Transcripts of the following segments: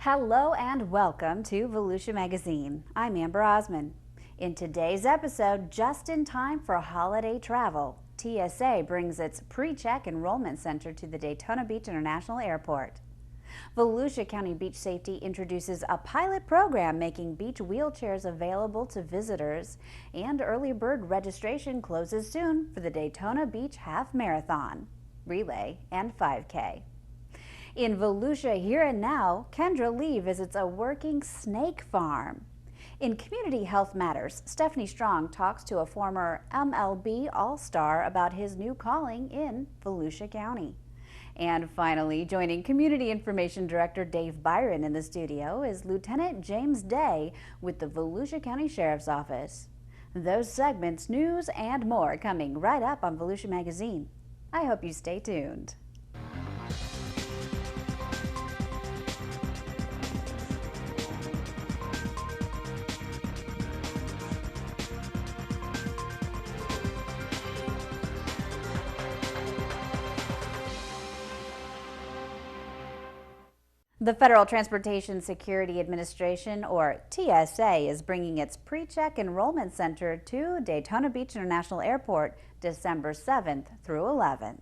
Hello and welcome to Volusia Magazine. I'm Amber Osman. In today's episode, just in time for holiday travel, TSA brings its PreCheck enrollment center to the Daytona Beach International Airport. Volusia County Beach Safety introduces a pilot program making beach wheelchairs available to visitors, and early bird registration closes soon for the Daytona Beach Half Marathon, Relay, and 5K. In Volusia Here and Now, Kendra Lee visits a working snake farm. In Community Health Matters, Stephanie Strong talks to a former MLB All-Star about his new calling in Volusia County. And finally, joining Community Information Director Dave Byron in the studio is Lieutenant James Day with the Volusia County Sheriff's Office. Those segments, news, and more coming right up on Volusia Magazine. I hope you stay tuned. The Federal Transportation Security Administration, or TSA, is bringing its PreCheck enrollment center to Daytona Beach International Airport December 7th through 11th.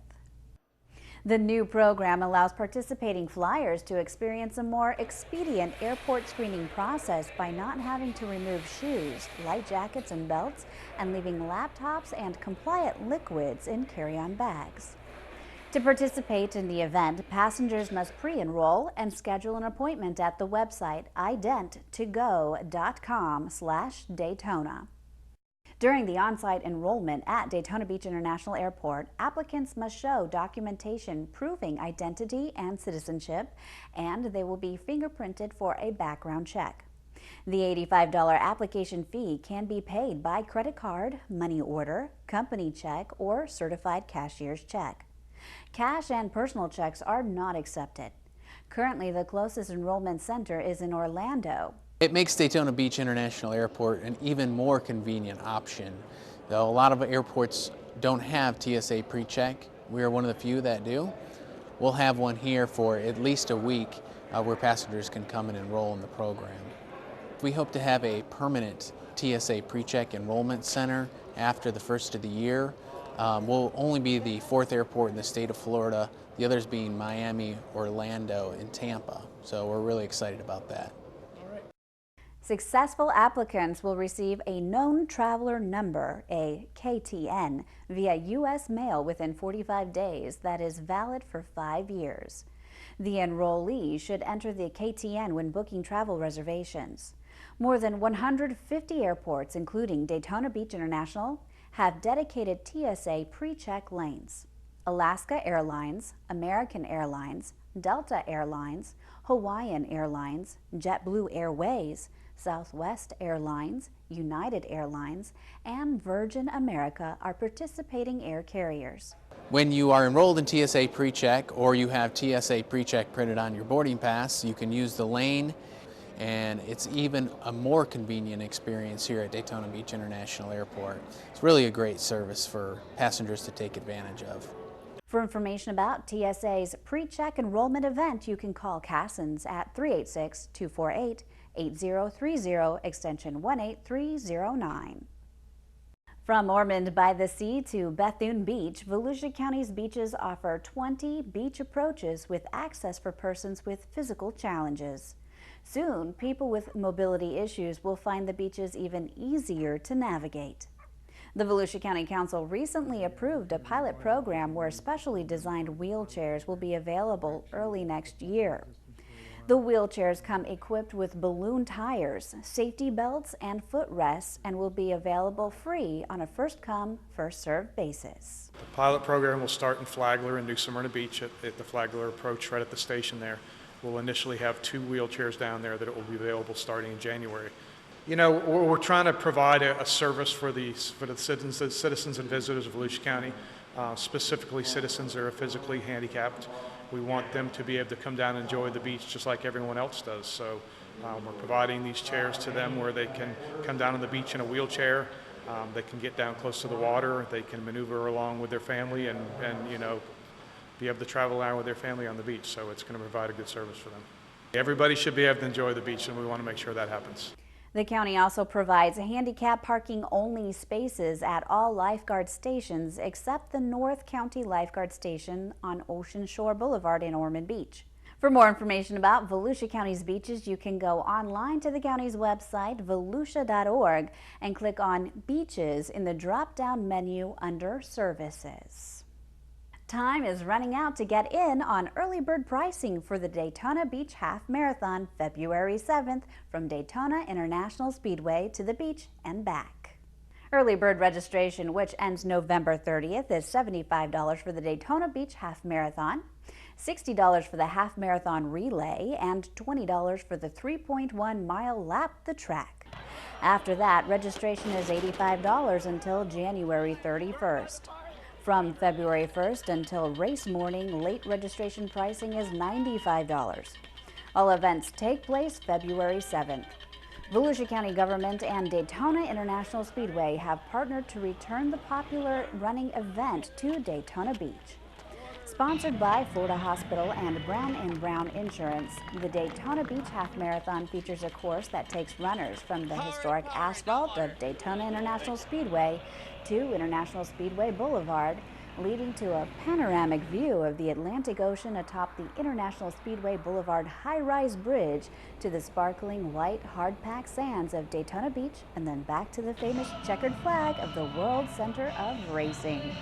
The new program allows participating flyers to experience a more expedient airport screening process by not having to remove shoes, light jackets and belts, and leaving laptops and compliant liquids in carry-on bags. To participate in the event, passengers must pre-enroll and schedule an appointment at the website ident2go.com/Daytona. During the on-site enrollment at Daytona Beach International Airport, applicants must show documentation proving identity and citizenship, and they will be fingerprinted for a background check. The $85 application fee can be paid by credit card, money order, company check, or certified cashier's check. Cash and personal checks are not accepted. Currently, the closest enrollment center is in Orlando. It makes Daytona Beach International Airport an even more convenient option. Though a lot of airports don't have TSA PreCheck, we are one of the few that do. We'll have one here for at least a week where passengers can come and enroll in the program. We hope to have a permanent TSA PreCheck enrollment center after the first of the year. We'll only be the fourth airport in the state of Florida, the others being Miami, Orlando, and Tampa. So we're really excited about that. Successful applicants will receive a known traveler number, a KTN, via U.S. mail within 45 days that is valid for 5 years. The enrollee should enter the KTN when booking travel reservations. More than 150 airports, including Daytona Beach International, have dedicated TSA PreCheck lanes. Alaska Airlines, American Airlines, Delta Airlines, Hawaiian Airlines, JetBlue Airways, Southwest Airlines, United Airlines, and Virgin America are participating air carriers. When you are enrolled in TSA PreCheck or you have TSA PreCheck printed on your boarding pass, you can use the lane, and it's even a more convenient experience here at Daytona Beach International Airport. It's really a great service for passengers to take advantage of. For information about TSA's PreCheck enrollment event, you can call Cassens at 386-248-8030, extension 18309. From Ormond by the Sea to Bethune Beach, Volusia County's beaches offer 20 beach approaches with access for persons with physical challenges. Soon, people with mobility issues will find the beaches even easier to navigate. The Volusia County Council recently approved a pilot program where specially designed wheelchairs will be available early next year. The wheelchairs come equipped with balloon tires, safety belts, and footrests, and will be available free on a first-come, first-served basis. The pilot program will start in Flagler and New Smyrna Beach at the Flagler approach right at the station there. We'll initially have 2 wheelchairs down there that will be available starting in January. You know, we're trying to provide a service for the citizens and visitors of Volusia County, specifically citizens that are physically handicapped. We want them to be able to come down and enjoy the beach just like everyone else does. So we're providing these chairs to them where they can come down on the beach in a wheelchair. They can get down close to the water. They can maneuver along with their family and you know, be able to travel around with their family on the beach. So it's going to provide a good service for them. Everybody should be able to enjoy the beach, and we want to make sure that happens. The county also provides handicap parking only spaces at all lifeguard stations except the North County Lifeguard Station on Ocean Shore Boulevard in Ormond Beach. For more information about Volusia County's beaches, you can go online to the county's website, volusia.org, and click on Beaches in the drop-down menu under Services. Time is running out to get in on early bird pricing for the Daytona Beach Half Marathon, February 7th, from Daytona International Speedway to the beach and back. Early bird registration, which ends November 30th, is $75 for the Daytona Beach Half Marathon, $60 for the Half Marathon Relay, and $20 for the 3.1-mile lap the track. After that, registration is $85 until January 31st. From February 1st until race morning, late registration pricing is $95. All events take place February 7th. Volusia County government and Daytona International Speedway have partnered to return the popular running event to Daytona Beach. Sponsored by Florida Hospital and Brown & Brown Insurance, the Daytona Beach Half Marathon features a course that takes runners from the historic asphalt of Daytona International Speedway to International Speedway Boulevard, leading to a panoramic view of the Atlantic Ocean atop the International Speedway Boulevard high-rise bridge to the sparkling white hard-packed sands of Daytona Beach, and then back to the famous checkered flag of the World Center of Racing.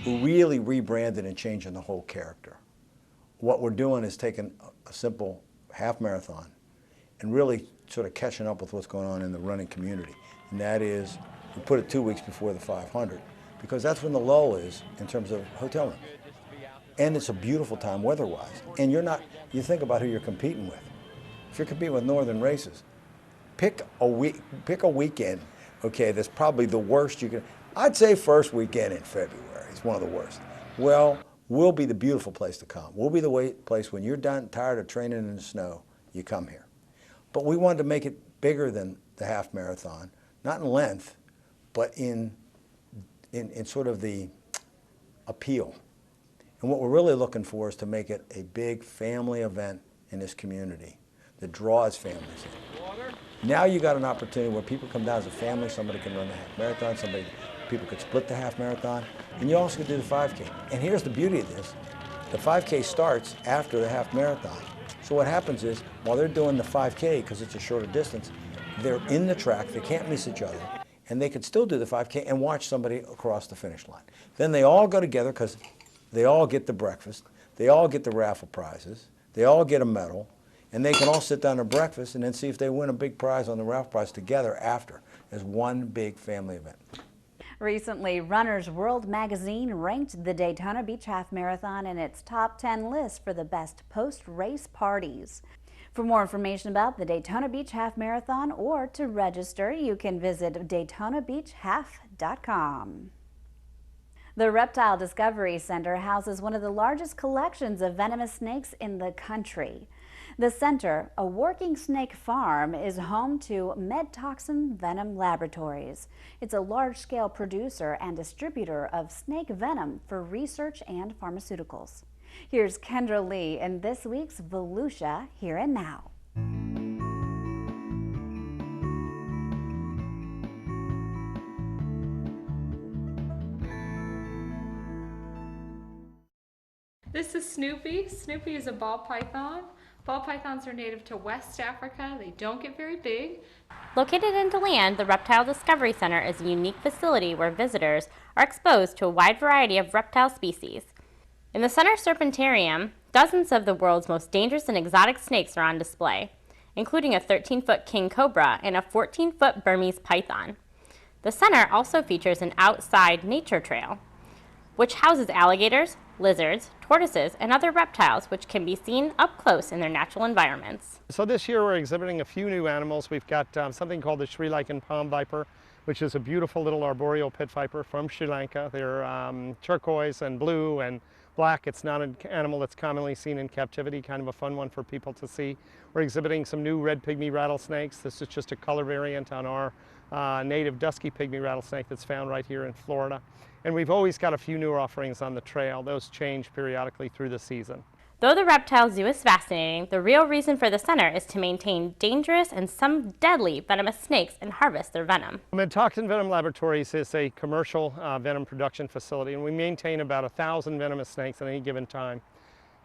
We're really rebranding and changing the whole character. What we're doing is taking a simple half marathon and really sort of catching up with what's going on in the running community. And that is, we put it 2 weeks before the 500 because that's when the lull is in terms of hotel rooms. And it's a beautiful time weather-wise. And you think about who you're competing with. If you're competing with Northern Races, pick a weekend, okay, that's probably the worst you can. I'd say first weekend in February. It's one of the worst. Well, we'll be the beautiful place to come. We'll be the place when you're done, tired of training in the snow, you come here. But we wanted to make it bigger than the half marathon, not in length, but in sort of the appeal. And what we're really looking for is to make it a big family event in this community that draws families in. Now you got an opportunity where people come down as a family, somebody can run the half marathon, people could split the half marathon, and you also could do the 5K. And here's the beauty of this. The 5K starts after the half marathon. So what happens is, while they're doing the 5K, because it's a shorter distance, they're in the track, they can't miss each other, and they could still do the 5K and watch somebody across the finish line. Then they all go together because they all get the breakfast, they all get the raffle prizes, they all get a medal, and they can all sit down to breakfast and then see if they win a big prize on the raffle prize together after, as one big family event. Recently, Runner's World magazine ranked the Daytona Beach Half Marathon in its top 10 list for the best post-race parties. For more information about the Daytona Beach Half Marathon or to register, you can visit DaytonaBeachHalf.com. The Reptile Discovery Center houses one of the largest collections of venomous snakes in the country. The center, a working snake farm, is home to MedToxin Venom Laboratories. It's a large-scale producer and distributor of snake venom for research and pharmaceuticals. Here's Kendra Lee in this week's Volusia Here and Now. This is Snoopy. Snoopy is a ball python. Ball pythons are native to West Africa. They don't get very big. Located in DeLand, the Reptile Discovery Center is a unique facility where visitors are exposed to a wide variety of reptile species. In the center serpentarium, dozens of the world's most dangerous and exotic snakes are on display, including a 13-foot king cobra and a 14-foot Burmese python. The center also features an outside nature trail, which houses alligators, lizards, tortoises, and other reptiles which can be seen up close in their natural environments. So this year we're exhibiting a few new animals. We've got something called the Sri Lankan palm viper, which is a beautiful little arboreal pit viper from Sri Lanka. They're turquoise and blue and black. It's not an animal that's commonly seen in captivity, kind of a fun one for people to see. We're exhibiting some new red pygmy rattlesnakes. This is just a color variant on our native dusky pygmy rattlesnake that's found right here in Florida. And we've always got a few newer offerings on the trail. Those change periodically through the season. Though the reptile zoo is fascinating, the real reason for the center is to maintain dangerous and some deadly venomous snakes and harvest their venom. Mid-Toxin Venom Laboratories is a commercial venom production facility, and we maintain about 1,000 venomous snakes at any given time.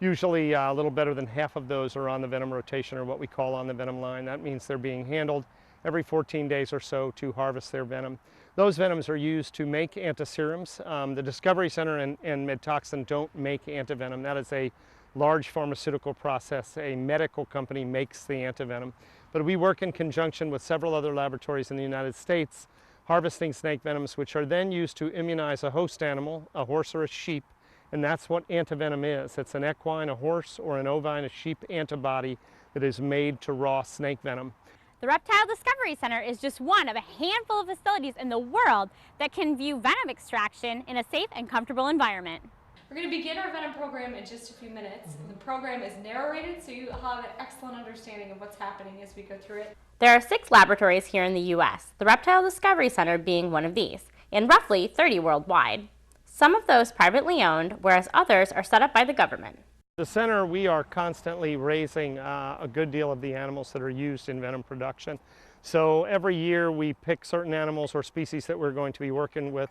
Usually a little better than half of those are on the venom rotation, or what we call on the venom line. That means they're being handled every 14 days or so to harvest their venom. Those venoms are used to make antiserums. The Discovery Center and Mid-Toxin don't make antivenom. That is a large pharmaceutical process. A medical company makes the antivenom. But we work in conjunction with several other laboratories in the United States, harvesting snake venoms, which are then used to immunize a host animal, a horse or a sheep. And that's what antivenom is. It's an equine, a horse, or an ovine, a sheep antibody that is made to raw snake venom. The Reptile Discovery Center is just one of a handful of facilities in the world that can view venom extraction in a safe and comfortable environment. We're going to begin our venom program in just a few minutes. The program is narrated, so you have an excellent understanding of what's happening as we go through it. There are 6 laboratories here in the U.S., the Reptile Discovery Center being one of these, and roughly 30 worldwide. Some of those privately owned, whereas others are set up by the government. The center, we are constantly raising a good deal of the animals that are used in venom production. So every year we pick certain animals or species that we're going to be working with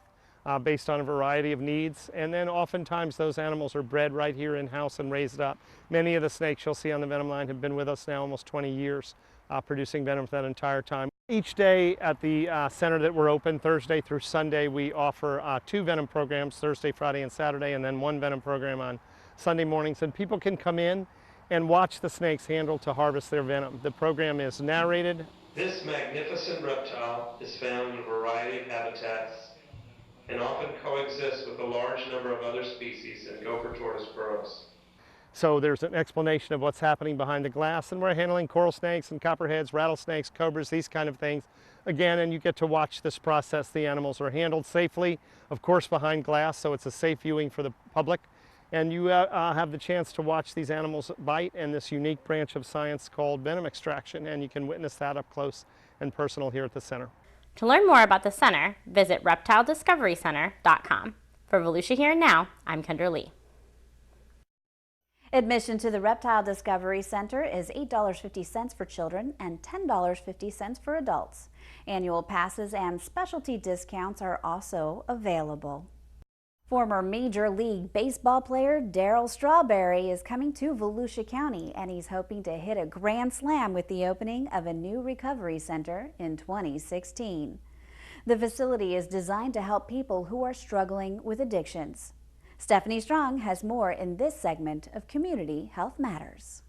based on a variety of needs, and then oftentimes those animals are bred right here in-house and raised up. Many of the snakes you'll see on the venom line have been with us now almost 20 years, producing venom for that entire time. Each day at the center that we're open, Thursday through Sunday, we offer 2 venom programs, Thursday, Friday, and Saturday, and then 1 venom program on Sunday mornings. And people can come in and watch the snakes handled to harvest their venom. The program is narrated. This magnificent reptile is found in a variety of habitats and often coexists with a large number of other species in gopher tortoise burrows. So there's an explanation of what's happening behind the glass, and we're handling coral snakes and copperheads, rattlesnakes, cobras, these kind of things. Again, and you get to watch this process. The animals are handled safely, of course behind glass, so it's a safe viewing for the public. And you have the chance to watch these animals bite in this unique branch of science called venom extraction, and you can witness that up close and personal here at the center. To learn more about the center, visit reptilediscoverycenter.com. For Volusia Here and Now, I'm Kendra Lee. Admission to the Reptile Discovery Center is $8.50 for children and $10.50 for adults. Annual passes and specialty discounts are also available. Former Major League Baseball player Darryl Strawberry is coming to Volusia County, and he's hoping to hit a grand slam with the opening of a new recovery center in 2016. The facility is designed to help people who are struggling with addictions. Stephanie Strong has more in this segment of Community Health Matters.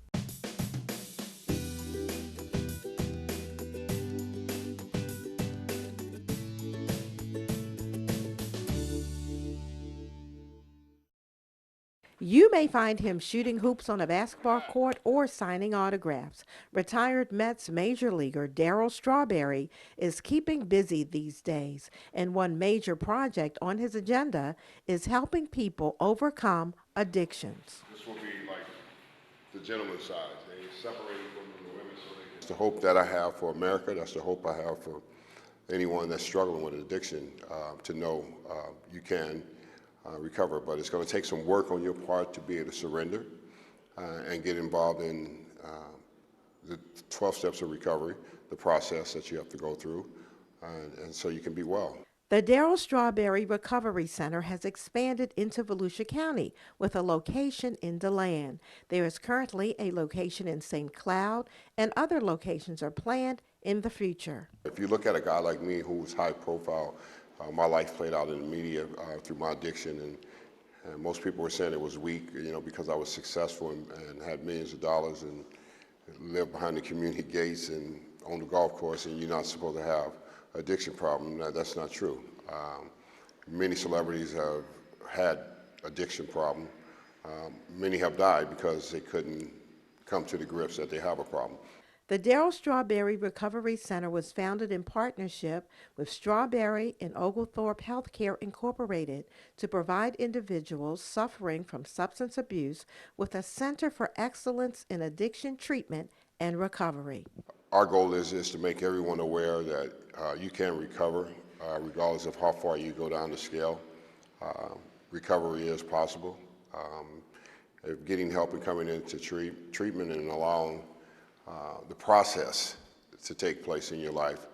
You may find him shooting hoops on a basketball court or signing autographs. Retired Mets major leaguer Darryl Strawberry is keeping busy these days, and one major project on his agenda is helping people overcome addictions. This will be like the gentleman's side. They separated from the women so they can... That's the hope that I have for America. That's the hope I have for anyone that's struggling with addiction, to know you can recover, but it's going to take some work on your part to be able to surrender and get involved in the 12 steps of recovery, the process that you have to go through, and so you can be well. The Darryl Strawberry Recovery Center has expanded into Volusia County with a location in DeLand. There is currently a location in St. Cloud, and other locations are planned in the future. If you look at a guy like me who's high profile, my life played out in the media through my addiction, and most people were saying it was weak, you know, because I was successful and had millions of dollars and lived behind the community gates and on the golf course, and you're not supposed to have addiction problem. That's not true. Many celebrities have had addiction problem. Many have died because they couldn't come to the grips that they have a problem. The Darryl Strawberry Recovery Center was founded in partnership with Strawberry and Oglethorpe Healthcare Incorporated to provide individuals suffering from substance abuse with a center for excellence in addiction treatment and recovery. Our goal is to make everyone aware that you can recover regardless of how far you go down the scale. Recovery is possible. getting help and coming into treatment and allowing the process to take place in your life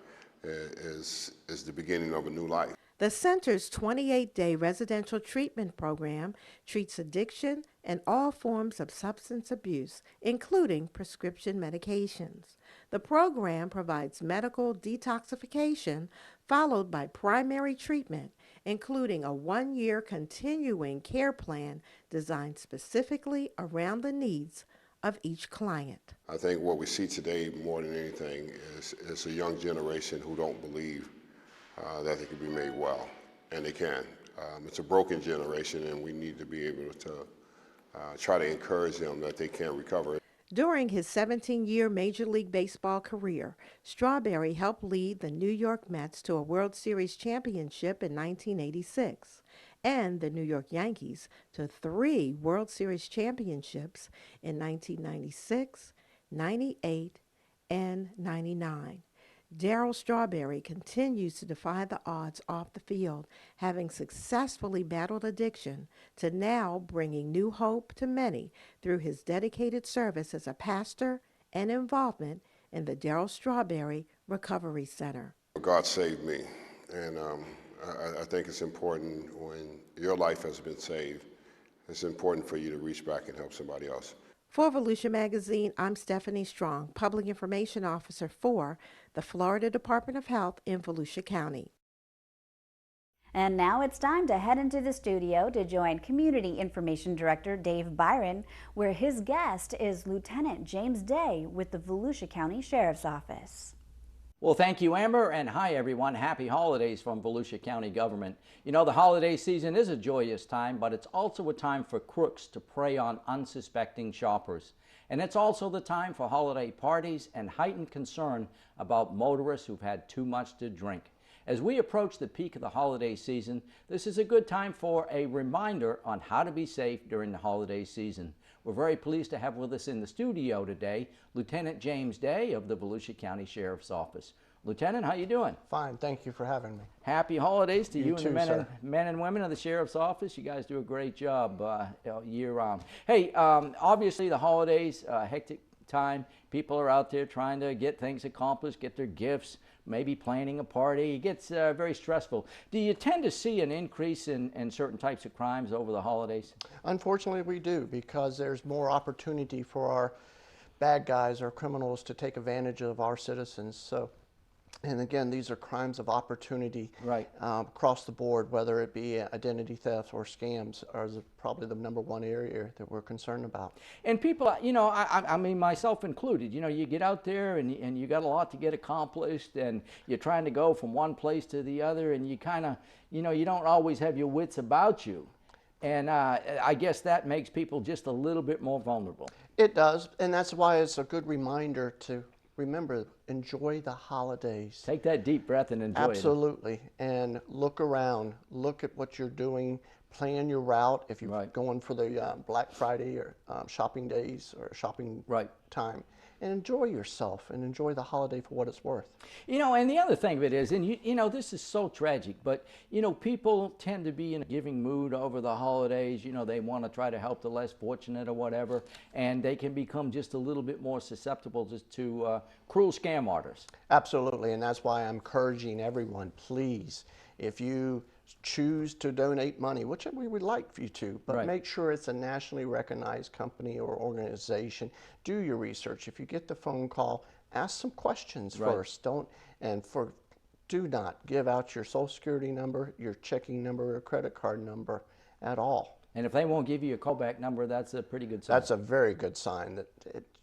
is the beginning of a new life. The center's 28-day residential treatment program treats addiction and all forms of substance abuse, including prescription medications. The program provides medical detoxification followed by primary treatment, including a 1-year continuing care plan designed specifically around the needs of each client. I think what we see today more than anything is a young generation who don't believe that they can be made well, and they can. It's a broken generation, and we need to be able to try to encourage them that they can recover. During his 17-year Major League Baseball career, Strawberry helped lead the New York Mets to a World Series championship in 1986 and the New York Yankees to 3 World Series championships in 1996, 98, and 99. Darryl Strawberry continues to defy the odds off the field, having successfully battled addiction to now bringing new hope to many through his dedicated service as a pastor and involvement in the Darryl Strawberry Recovery Center. God saved me, and I think it's important when your life has been saved, it's important for you to reach back and help somebody else. For Volusia Magazine, I'm Stephanie Strong, Public Information Officer for the Florida Department of Health in Volusia County. And now it's time to head into the studio to join Community Information Director Dave Byron, where his guest is Lieutenant James Day with the Volusia County Sheriff's Office. Well, thank you, Amber, and hi, everyone. Happy holidays from Volusia County government. You know, the holiday season is a joyous time, but it's also a time for crooks to prey on unsuspecting shoppers. And it's also the time for holiday parties and heightened concern about motorists who've had too much to drink. As we approach the peak of the holiday season, this is a good time for a reminder on how to be safe during the holiday season. We're very pleased to have with us in the studio today Lieutenant James Day of the Volusia County Sheriff's Office. Lieutenant, how you doing? Fine, thank you for having me. Happy holidays to you and too, the men and women of the Sheriff's Office. You guys do a great job year round. Hey, obviously the holidays, hectic time. People are out there trying to get things accomplished, get their gifts, maybe planning a party. It gets very stressful. Do you tend to see an increase in certain types of crimes over the holidays? Unfortunately, we do, because there's more opportunity for our bad guys or criminals to take advantage of our citizens. So, and again, these are crimes of opportunity, right, across the board, whether it be identity theft or scams are probably the #1 area that we're concerned about. And people, you know, I mean, myself included, you know, you get out there and you got a lot to get accomplished, and you're trying to go from one place to the other, and you kind of, you know, you don't always have your wits about you. And I guess that makes people just a little bit more vulnerable. It does, and that's why it's a good reminder to remember, enjoy the holidays. Take that deep breath and enjoy it. Absolutely. And look around. Look at what you're doing. Plan your route if you're going for the Black Friday or shopping days or shopping time. And enjoy yourself and enjoy the holiday for what it's worth. You know, and the other thing of it is, and you know, this is so tragic, but, you know, people tend to be in a giving mood over the holidays. You know, they want to try to help the less fortunate or whatever, and they can become just a little bit more susceptible to cruel scam artists. Absolutely, and that's why I'm encouraging everyone, please, if you choose to donate money, which we would like for you to, but make sure it's a nationally recognized company or organization. Do your research. If you get the phone call, ask some questions first. Do not give out your Social Security number, your checking number, or credit card number at all. And if they won't give you a callback number, that's a pretty good sign. That's a very good sign that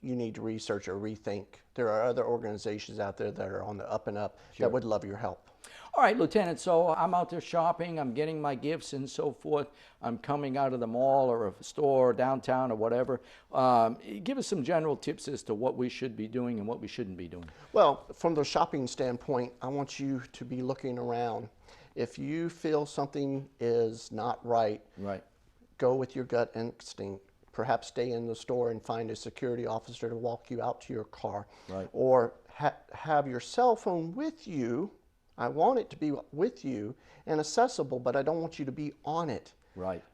you need to research or rethink. There are other organizations out there that are on the up and up that would love your help. All right, Lieutenant, so I'm out there shopping, I'm getting my gifts and so forth. I'm coming out of the mall or a store downtown or whatever. Give us some general tips as to what we should be doing and what we shouldn't be doing. Well, from the shopping standpoint, I want you to be looking around. If you feel something is not right, go with your gut instinct. Perhaps stay in the store and find a security officer to walk you out to your car. Or have your cell phone with you. I want it to be with you and accessible, but I don't want you to be on it.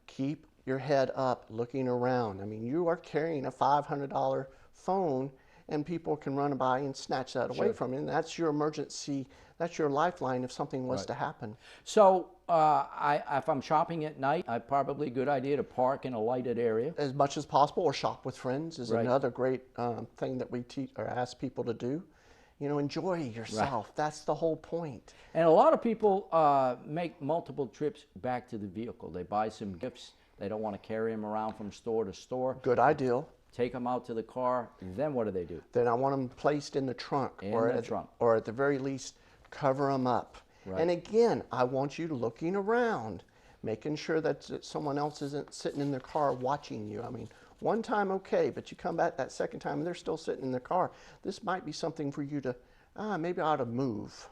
Keep your head up, looking around. I mean, you are carrying a $500 phone, and people can run by and snatch that away from you. And that's your emergency, that's your lifeline if something was to happen. So if I'm shopping at night, probably a good idea to park in a lighted area. As much as possible, or shop with friends is another great thing that we teach or ask people to do. You know, enjoy yourself. That's the whole point. And a lot of people make multiple trips back to the vehicle. They buy some gifts. They don't want to carry them around from store to store. Good idea. Take them out to the car. Then what do? Then I want them placed in the trunk. Or at the very least, cover them up. And again, I want you looking around, making sure that someone else isn't sitting in their car watching you. I mean, one time, okay, but you come back that second time and they're still sitting in their car. This might be something for you to, maybe I ought to move.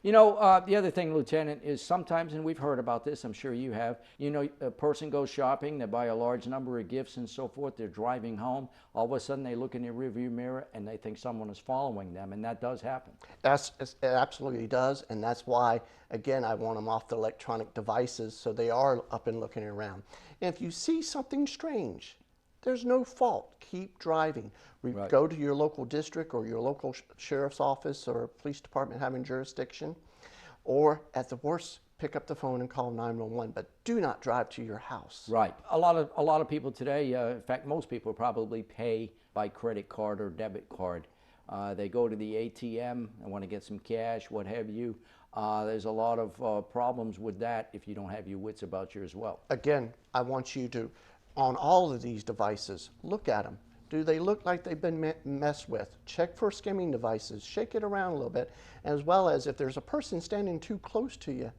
You know, the other thing, Lieutenant, is sometimes, and we've heard about this, I'm sure you have, you know, a person goes shopping, they buy a large number of gifts and so forth, they're driving home, all of a sudden they look in their rearview mirror and they think someone is following them, and that does happen. It absolutely does, and that's why, again, I want them off the electronic devices so they are up and looking around. And if you see something strange, there's no fault. Keep driving. Go to your local district or your local sheriff's office or police department having jurisdiction, or at the worst, pick up the phone and call 911. But do not drive to your house. Right. A lot of people today, in fact, most people probably pay by credit card or debit card. They go to the ATM and want to get some cash, what have you. There's a lot of problems with that if you don't have your wits about you as well. Again, I want you to, on all of these devices, look at them. Do they look like they've been messed with? Check for skimming devices. Shake it around a little bit, as well as if there's a person standing too close to you,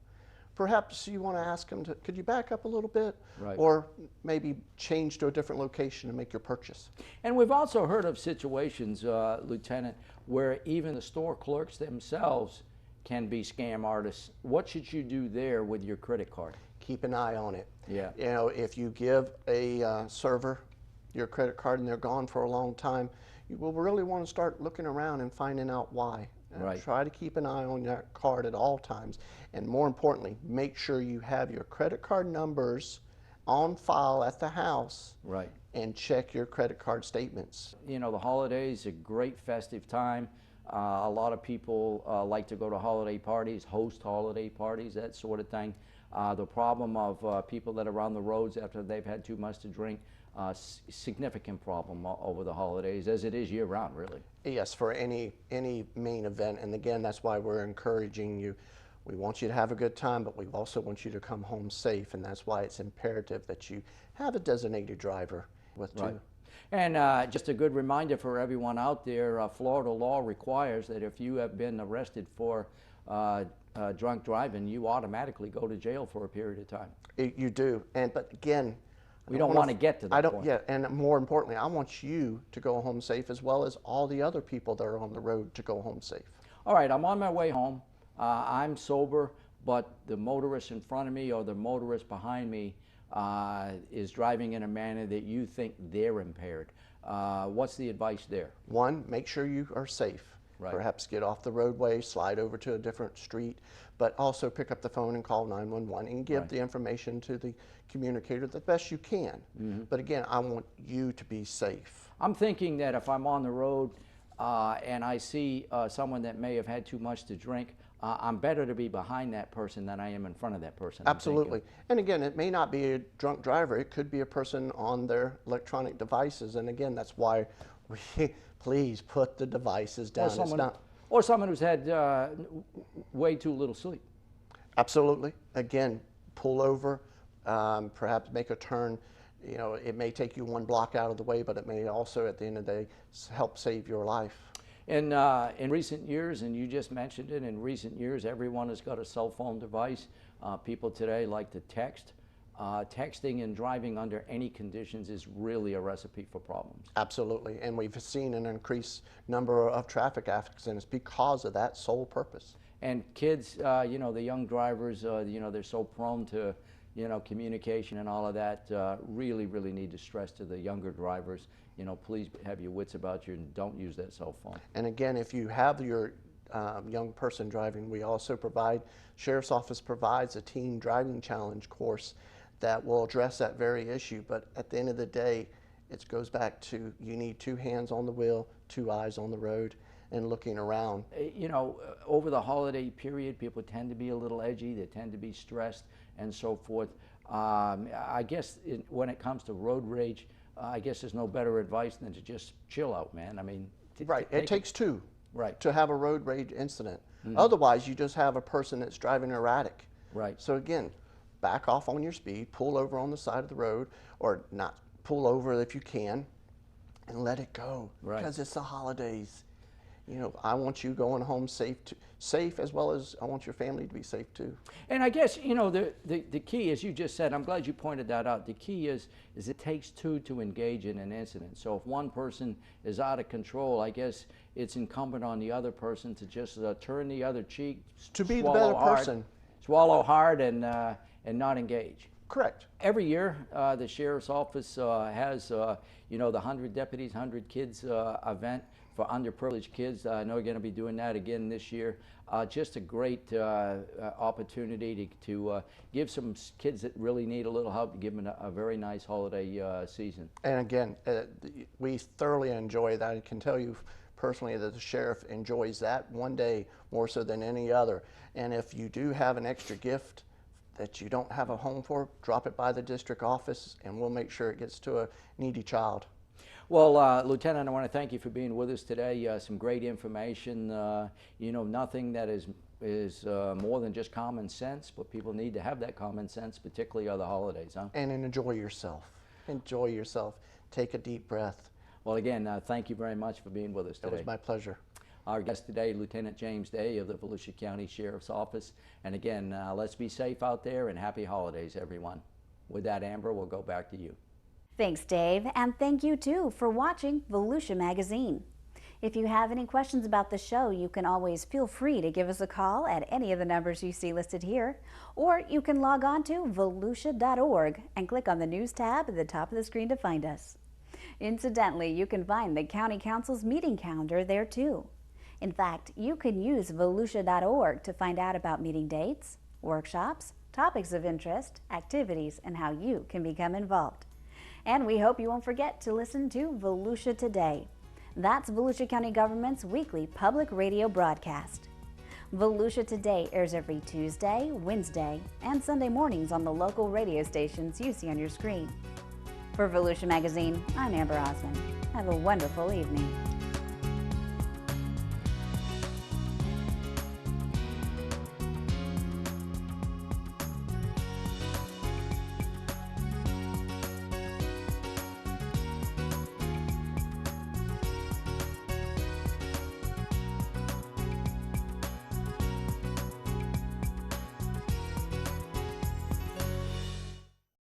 perhaps you want to ask them to, could you back up a little bit? Or maybe change to a different location and make your purchase. And we've also heard of situations, Lieutenant, where even the store clerks themselves can be scam artists. What should you do there with your credit card? Keep an eye on it. Yeah. You know, if you give a server your credit card and they're gone for a long time, you will really want to start looking around and finding out why. Try to keep an eye on that card at all times. And more importantly, make sure you have your credit card numbers on file at the house. And check your credit card statements. You know, the holidays, a great festive time. A lot of people like to go to holiday parties, host holiday parties, that sort of thing. The problem of people that are on the roads after they've had too much to drink, significant problem over the holidays, as it is year-round, really. Yes, for any main event, and again, that's why we're encouraging you. We want you to have a good time, but we also want you to come home safe, and that's why it's imperative that you have a designated driver with you. And just a good reminder for everyone out there, Florida law requires that if you have been arrested for drunk driving, you automatically go to jail for a period of time. You do, but again, we don't want to get to that point. Yeah, and more importantly, I want you to go home safe as well as all the other people that are on the road to go home safe. All right, I'm on my way home. I'm sober, but the motorist in front of me or the motorist behind me is driving in a manner that you think they're impaired. What's the advice there? One, make sure you are safe. Perhaps get off the roadway, slide over to a different street, but also pick up the phone and call 911 and give the information to the communicator the best you can. But again, I want you to be safe. I'm thinking that if I'm on the road and I see someone that may have had too much to drink, I'm better to be behind that person than I am in front of that person. Absolutely. And again, it may not be a drunk driver. It could be a person on their electronic devices. And again, that's why we please put the devices down. Or someone who's had way too little sleep. Absolutely. Again, pull over, perhaps make a turn. You know, it may take you one block out of the way, but it may also, at the end of the day, help save your life. In recent years, and you just mentioned it, in recent years, everyone has got a cell phone device. People today like to text. Texting and driving under any conditions is really a recipe for problems. Absolutely, and we've seen an increased number of traffic accidents because of that sole purpose. And kids, you know, the young drivers, you know, they're so prone to, you know, communication and all of that. Really need to stress to the younger drivers, you know, please have your wits about you and don't use that cell phone. And again, if you have your young person driving, we also provide, Sheriff's Office provides a teen driving challenge course that will address that very issue. But at the end of the day, it goes back to you need 2 hands on the wheel, 2 eyes on the road, and looking around. You know, over the holiday period, people tend to be a little edgy, they tend to be stressed and so forth. I guess when it comes to road rage, I guess there's no better advice than to just chill out, man. I mean, Right, it takes 2 right. to have a road rage incident. Otherwise, you just have a person that's driving erratic. Right. So again, back off on your speed, pull over on the side of the road, or not pull over if you can, and let it go. Right. Because it's the holidays. You know, I want you going home safe as well as I want your family to be safe too. And I guess, you know, the key, as you just said, I'm glad you pointed that out. The key is it takes 2 to engage in an incident. So if one person is out of control, I guess it's incumbent on the other person to just turn the other cheek, To be the better person. Swallow hard and not engage. Correct. Every year, the Sheriff's Office has, you know, the 100 Deputies, 100 Kids event for underprivileged kids. I know you're going to be doing that again this year. Just a great opportunity to give some kids that really need a little help, to give them a very nice holiday season. And again, we thoroughly enjoy that. I can tell you personally that the sheriff enjoys that one day more so than any other. And if you do have an extra gift that you don't have a home for, drop it by the district office and we'll make sure it gets to a needy child. Well, Lieutenant, I want to thank you for being with us today. Some great information. You know, nothing that is more than just common sense, but people need to have that common sense, particularly on the holidays, huh? And enjoy yourself. Enjoy yourself. Take a deep breath. Well, again, thank you very much for being with us today. It was my pleasure. Our guest today, Lieutenant James Day of the Volusia County Sheriff's Office. And again, let's be safe out there and happy holidays, everyone. With that, Amber, we'll go back to you. Thanks, Dave, and thank you too for watching Volusia Magazine. If you have any questions about the show, you can always feel free to give us a call at any of the numbers you see listed here, or you can log on to volusia.org and click on the News tab at the top of the screen to find us. Incidentally, you can find the County Council's meeting calendar there too. In fact, you can use volusia.org to find out about meeting dates, workshops, topics of interest, activities, and how you can become involved. And we hope you won't forget to listen to Volusia Today. That's Volusia County Government's weekly public radio broadcast. Volusia Today airs every Tuesday, Wednesday, and Sunday mornings on the local radio stations you see on your screen. For Volusia Magazine, I'm Amber Osmond. Have a wonderful evening.